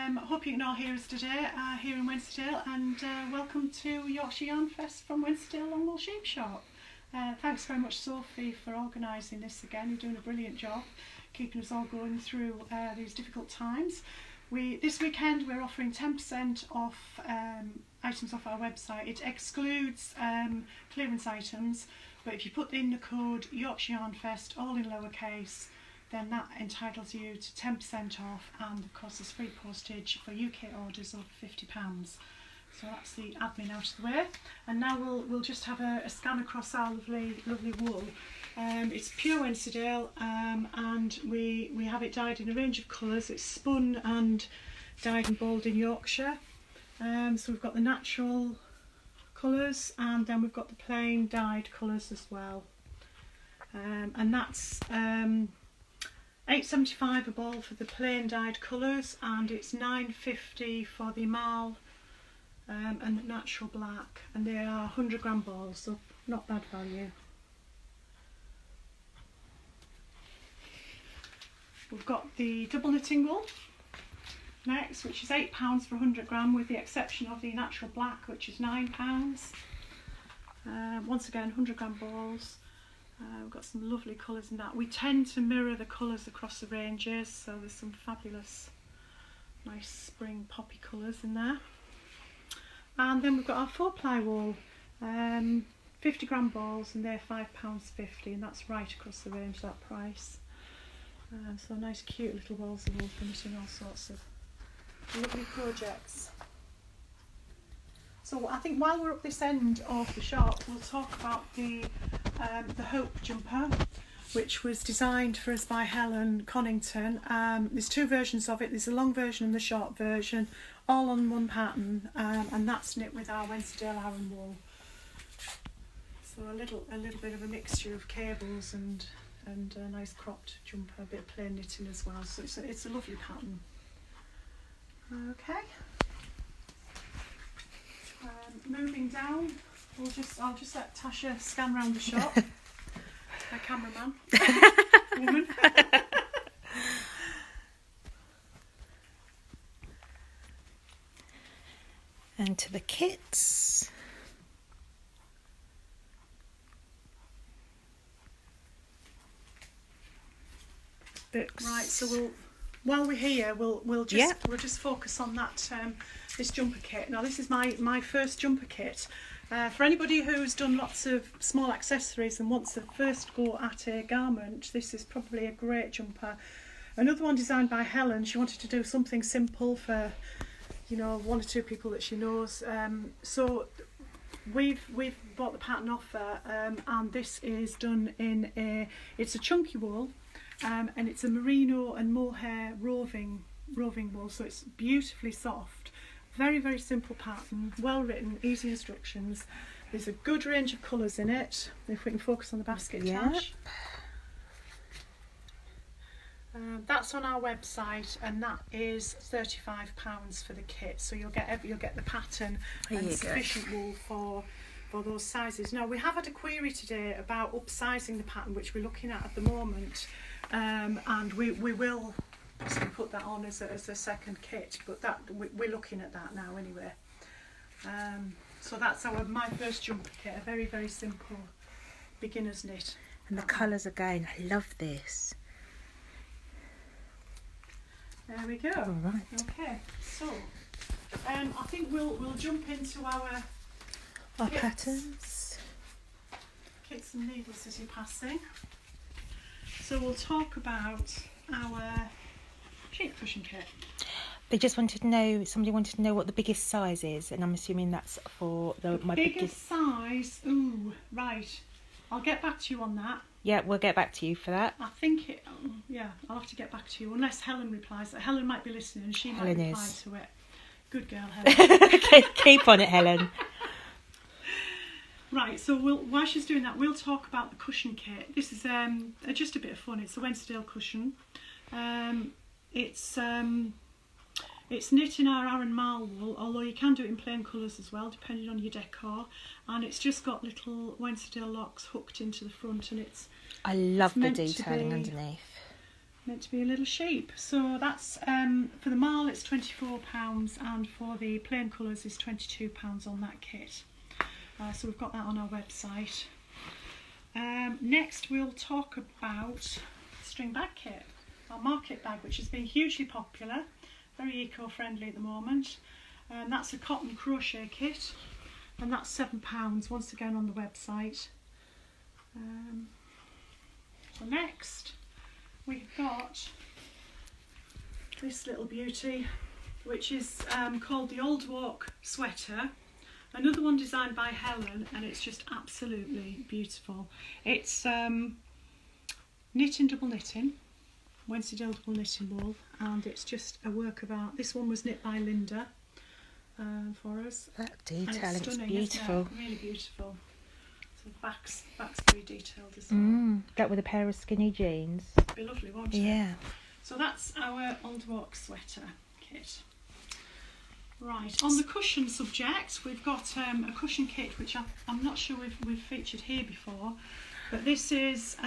Hope you can all hear us today here in Wensleydale, and welcome to Yorkshire Yarn Fest from Wensleydale Longwool Sheep Shop. Thanks very much, Sophie, for organising this again. You're doing a brilliant job keeping us all going through these difficult times. This weekend we're offering 10% off items off our website. It excludes clearance items, but if you put in the code Yorkshire Yarn Fest, all in lowercase, then that entitles you to 10% off, and of course there's free postage for UK orders over £50. So that's the admin out of the way, and now we'll just have a scan across our lovely wool. It's pure Wensleydale, and we have it dyed in a range of colours. It's spun and dyed and balled in Yorkshire. So we've got the natural colours, and then we've got the plain dyed colours as well. And that's £8.75 a ball for the plain dyed colours, and it's £9.50 for the Amal and the natural black, and they are 100g balls, so not bad value. We've got the double knitting wool next, which is £8 for 100g, with the exception of the natural black, which is £9. Once again, 100g balls. We've got some lovely colours in that. We tend to mirror the colours across the ranges, so there's some fabulous nice spring poppy colours in there. And then we've got our 4-ply wool, 50g balls, and they're £5.50, and that's right across the range, that price. So nice cute little balls of wool for knitting all sorts of lovely projects. So I think while we're up this end of the shop, we'll talk about the Hope jumper, which was designed for us by Helen Connington. There's two versions of it. There's a long version and the short version, all on one pattern, and that's knit with our Wensleydale Arran wool. So a little bit of a mixture of cables and a nice cropped jumper, a bit of plain knitting as well. So it's a lovely pattern. Okay. Moving down, I'll just let Tasha scan around the shop. My cameraman. Woman. And to the kits. Books. Right, so while we're here, we'll just focus on that this jumper kit. Now this is my first jumper kit. For anybody who's done lots of small accessories and wants to first go at a garment, this is probably a great jumper. Another one designed by Helen. She wanted to do something simple for, one or two people that she knows. So we've bought the pattern off her, and this is done in it's a chunky wool, and it's a merino and mohair roving wool, so it's beautifully soft. Very, very simple pattern, well written, easy instructions. There's a good range of colours in it. If we can focus on the basket, Tash. That's on our website, and that is £35 for the kit. So you'll get the pattern and sufficient wool for those sizes. Now we have had a query today about upsizing the pattern, which we're looking at the moment, and we will possibly put that on as a second kit, but that we're looking at that now anyway. So that's my first jumper kit, a very, very simple beginner's knit. And the colours again, I love this. There we go. All right. Okay, so I think we'll jump into our patterns. Kits and needles as you're passing. So we'll talk about our sheep cushion kit. They just somebody wanted to know what the biggest size is, and I'm assuming that's for my biggest size. Ooh, right. I'll get back to you on that. Yeah, we'll get back to you for that. I think I'll have to get back to you, unless Helen replies. Helen might be listening and she might reply to it. Good girl, Helen. Okay, keep on it, Helen. Right, so while she's doing that, we'll talk about the cushion kit. This is just a bit of fun. It's a Wensleydale cushion. It's knit in our Arran Mal wool, although you can do it in plain colours as well, depending on your decor. And it's just got little Wensleydale locks hooked into the front, and I love the detailing underneath. meant to be a little sheep. So that's for the mall it's £24, and for the plain colours is £22 on that kit. So we've got that on our website. Next we'll talk about string bag kit, our market bag, which has been hugely popular, very eco-friendly at the moment. That's a cotton crochet kit, and that's £7 once again on the website. So next we've got this little beauty, which is called the Old Walk Sweater. Another one designed by Helen, and it's just absolutely beautiful. It's knit and double knitting, Wensleydale double knitting wool, and it's just a work of art. This one was knit by Linda for us. That detailing is stunning, beautiful. Isn't it? Really beautiful. So the back's very detailed as well. That with a pair of skinny jeans. It'd be lovely, won't it? Yeah. So that's our Old Walk Sweater kit. Right, on the cushion subject, we've got a cushion kit which I'm not sure we've featured here before, but this is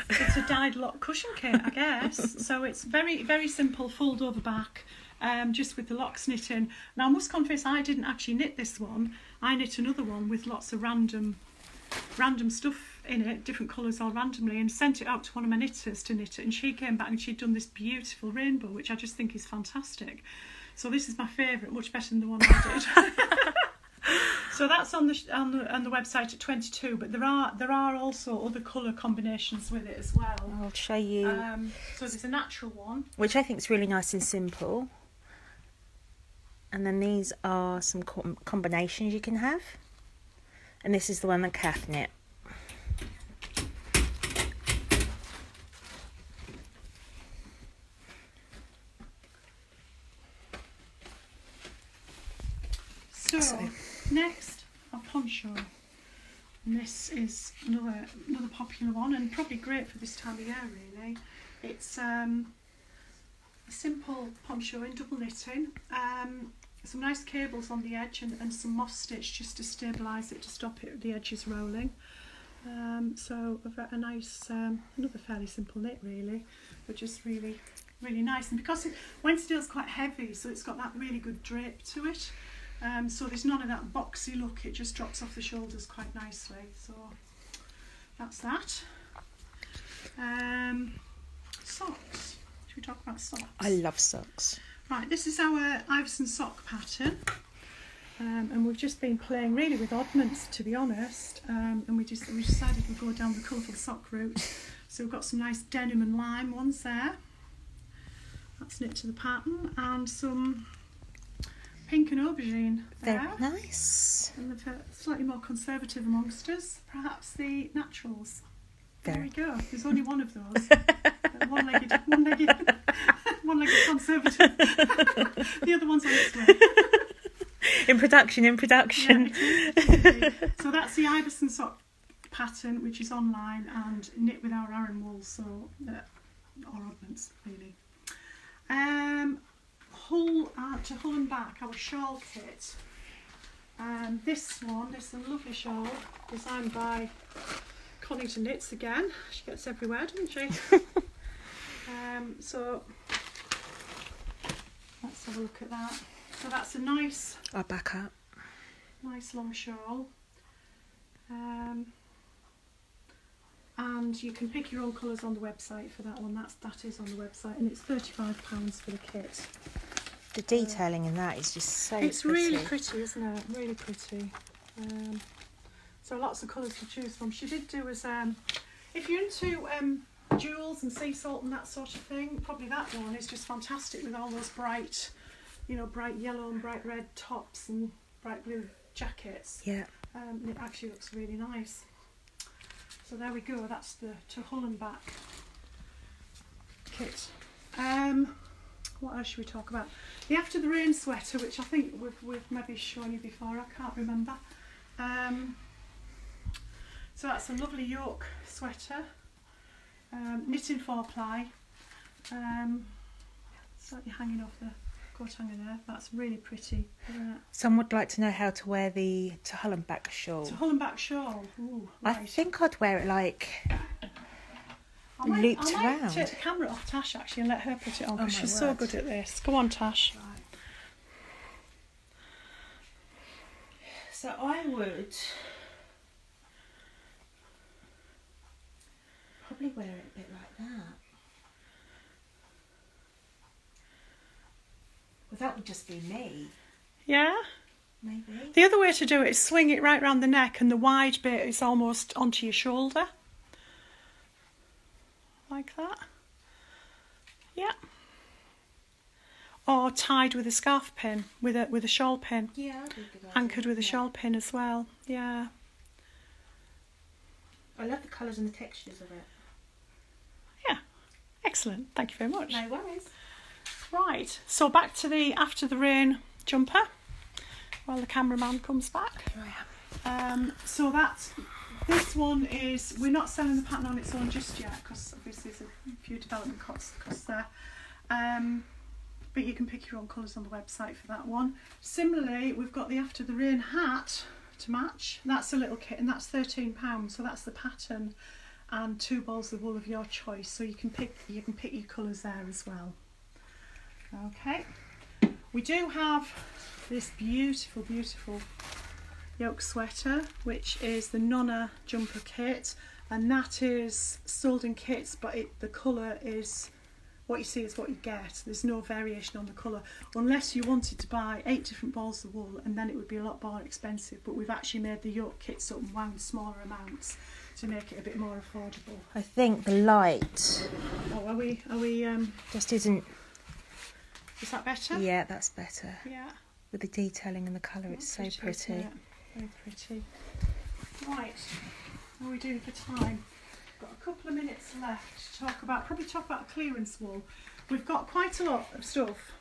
it's a dyed lock cushion kit, I guess. So it's very, very simple fold over back, just with the locks knitting. Now I must confess I didn't actually knit this one. I knit another one with lots of random stuff in it, different colours all randomly, and sent it out to one of my knitters to knit it, and she came back and she'd done this beautiful rainbow, which I just think is fantastic. So this is my favourite, much better than the one I did. So that's on the website at 22, but there are also other colour combinations with it as well. I'll show you. So there's a natural one, which I think is really nice and simple. And then these are some combinations you can have. And this is the one that Kath knit. So next, our poncho. And this is another popular one, and probably great for this time of year really. It's a simple poncho in double knitting, some nice cables on the edge, and some moss stitch just to stabilise it, to stop the edges rolling. So a nice, another fairly simple knit really, but just really, really nice. And because Wensleydale's quite heavy, so it's got that really good drape to it. So there's none of that boxy look, it just drops off the shoulders quite nicely. So that's that. Socks. Should we talk about socks? I love socks. Right, this is our Iverson sock pattern. And we've just been playing really with oddments, to be honest. And we decided we'd go down the colourful sock route. So we've got some nice denim and lime ones there. That's knit to the pattern, and some pink and aubergine there. Very nice. And the slightly more conservative amongst us, perhaps the naturals. There we go. There's only one of those. One-legged conservative. The other one's on its way. In production. Yeah, so that's the Iverson sock pattern, which is online and knit with our Aran wool, so or oddments really. To Hull and Back, our shawl kit. This is a lovely shawl designed by Connington Knits again. She gets everywhere, doesn't she? So let's have a look at that. So that's a nice, I'll back up. Nice long shawl. And you can pick your own colours on the website for that one. That is on the website, and it's £35 for the kit. The detailing in that is just so it's pretty. Really pretty, isn't it? Really pretty. So lots of colours to choose from. She did do as if you're into jewels and sea salt and that sort of thing, probably that one is just fantastic with all those bright yellow and bright red tops and bright blue jackets. Yeah. And it actually looks really nice. So there we go. That's the To Hull and Back kit. What else should we talk about? The After the Rain sweater, which I think we've maybe shown you before, I can't remember. So that's a lovely York sweater, knitting 4-ply, slightly hanging off the coat hanger there. That's really pretty. Some would like to know how to wear the To Hull and Back shawl. To Hull and Back shawl. Ooh, right. I think I'd wear it like looped I might around. take the camera off Tash actually and let her put it on Oh because my she's so word. good at this. Go on, Tash. Right. So I would probably wear it a bit like that. Well, that would just be me, Yeah? maybe. The other way to do it is swing it right round the neck and the wide bit is almost onto your shoulder. Like that. Yeah. Or tied with a scarf pin, with a shawl pin. Yeah, that'd be a good idea. Anchored with a Yeah. shawl pin as well. Yeah. I love the colours and the textures of it. Yeah. Excellent. Thank you very much. No worries. Right. So back to the after the rain jumper while the cameraman comes back. Here I am. So this one is, we're not selling the pattern on its own just yet because obviously there's a few development costs there. But you can pick your own colours on the website for that one. Similarly, we've got the After the Rain hat to match. That's a little kit and that's £13. So that's the pattern and 2 balls of wool of your choice. So you can pick your colours there as well. Okay. We do have this beautiful, beautiful yoke sweater, which is the Nonna jumper kit, and that is sold in kits, but the colour is what you see is what you get. There's no variation on the colour unless you wanted to buy 8 different balls of wool, and then it would be a lot more expensive, but we've actually made the yoke kits up and wound smaller amounts to make it a bit more affordable. I think the light Oh, are we just isn't. is that better? Yeah, that's better. Yeah. With the detailing and the colour, it's so isn't pretty. it? Very pretty. Right, how are we doing for time? Got a couple of minutes left to probably talk about clearance wool. We've got quite a lot of stuff,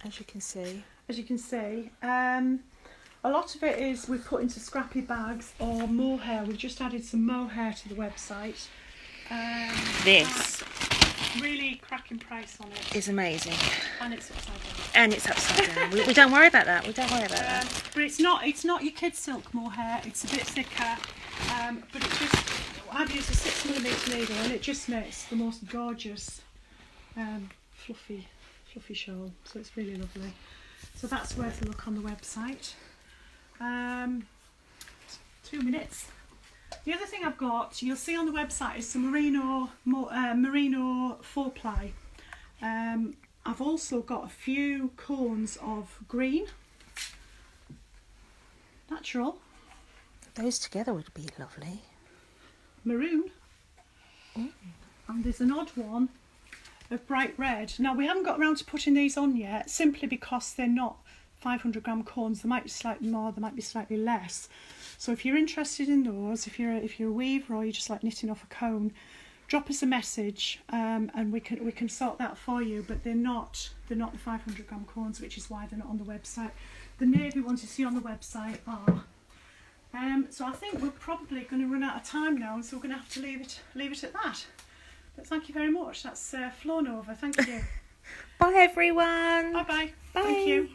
As you can see. as you can see. A lot of it is we've put into scrappy bags or mohair. We've just added some mohair to the website. This Really cracking price on it, is amazing. and it's upside down. And it's upside down. we don't worry about that. We don't worry about that. But it's not your kids' silk mohair. It's a bit thicker, but it just, I've used a 6mm needle, and it just makes the most gorgeous, fluffy shawl. So it's really lovely. So that's worth a look on the website. 2 minutes. The other thing I've got, you'll see on the website, is some merino 4-ply. I've also got a few cones of green, natural, Those together would be lovely. maroon, and there's an odd one of bright red. Now we haven't got around to putting these on yet, simply because they're not 500-gram cones. They might be slightly more, they might be slightly less. So if you're interested in those, if you're a weaver or you just like knitting off a cone, drop us a message, and we can sort that for you. But they're not the 500-gram cones, which is why they're not on the website. The navy ones you see on the website are. So I think we're probably going to run out of time now, so we're going to have to leave it at that. But thank you very much. That's flown over. Thank you. Bye everyone. Bye bye. Bye. Thank you.